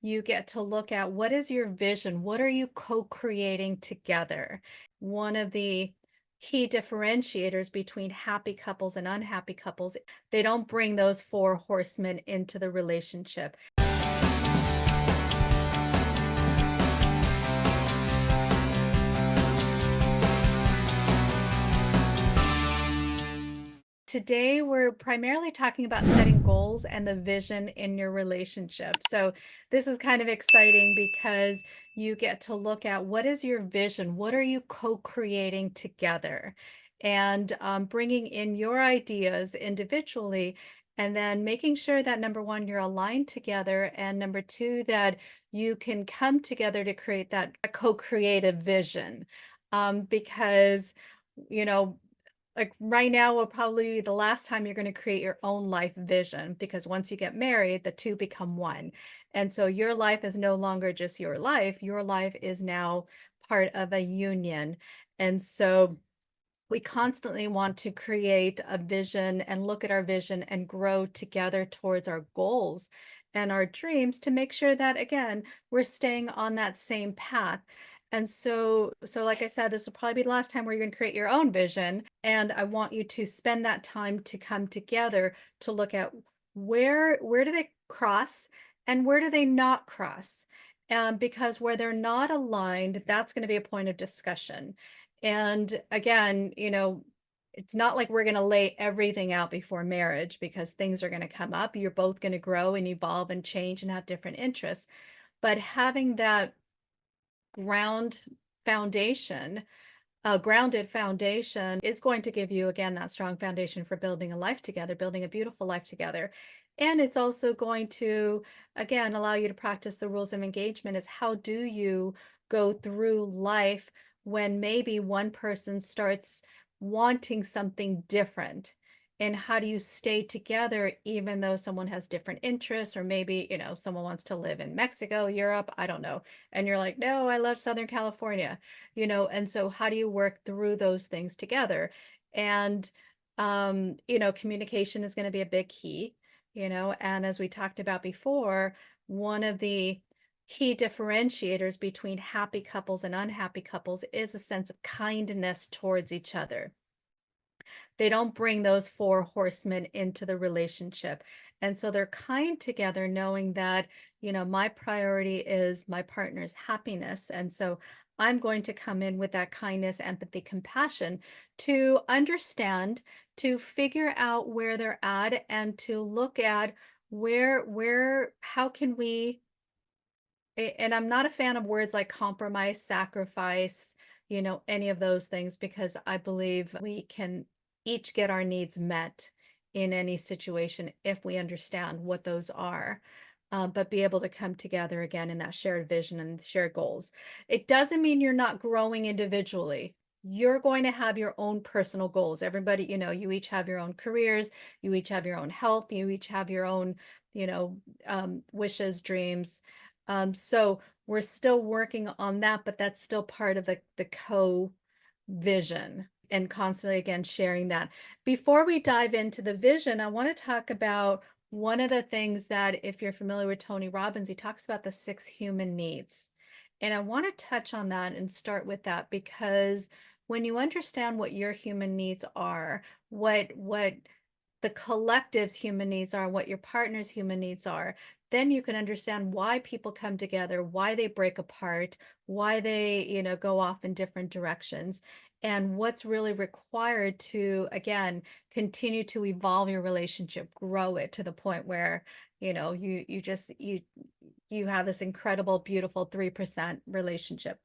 you get to look at what is your vision? What are you co-creating together? One of the key differentiators between happy couples and unhappy couples, they don't bring those four horsemen into the relationship. Today, we're primarily talking about setting goals and the vision in your relationship. So, this is kind of exciting because you get to look at what is your vision? What are you co creating together? And bringing in your ideas individually, and then making sure that number one, you're aligned together, and number two, that you can come together to create that co creative vision. Because, you know, like right now will probably be the last time you're going to create your own life vision because once you get married, the two become one. And so your life is no longer just your life is now part of a union. And so we constantly want to create a vision and look at our vision and grow together towards our goals and our dreams to make sure that again we're staying on that same path. And so like I said, this will probably be the last time where you're going to create your own vision, and I want you to spend that time to come together to look at where do they cross and where do they not cross. Because where they're not aligned, that's going to be a point of discussion. And again, it's not like we're going to lay everything out before marriage because things are going to come up. You're both going to grow and evolve and change and have different interests. But having that ground foundation, a grounded foundation is going to give you, again, that strong foundation for building a life together, building a beautiful life together. And it's also going to, again, allow you to practice the rules of engagement is how do you go through life when maybe one person starts wanting something different? And how do you stay together even though someone has different interests, or maybe, someone wants to live in Mexico, Europe, I don't know. And you're like, no, I love Southern California, and so how do you work through those things together? And communication is going to be a big key, and as we talked about before, one of the key differentiators between happy couples and unhappy couples is a sense of kindness towards each other. They don't bring those four horsemen into the relationship. And so they're kind together, knowing that, my priority is my partner's happiness. And so I'm going to come in with that kindness, empathy, compassion to understand, to figure out where they're at, and to look at how can we, and I'm not a fan of words like compromise, sacrifice, any of those things, because I believe we can each get our needs met in any situation if we understand what those are. But be able to come together again in that shared vision and shared goals. It doesn't mean you're not growing individually. You're going to have your own personal goals. Everybody, you each have your own careers, you each have your own health, you each have your own, wishes, dreams, so we're still working on that, but that's still part of the co-vision and constantly again sharing that. Before we dive into the vision, I want to talk about one of the things that if you're familiar with Tony Robbins, he talks about the six human needs. And I want to touch on that and start with that because when you understand what your human needs are, what the collective's human needs are, what your partner's human needs are, then you can understand why people come together, why they break apart, why they, go off in different directions, and what's really required to, again, continue to evolve your relationship, grow it to the point where, you have this incredible, beautiful 3% relationship.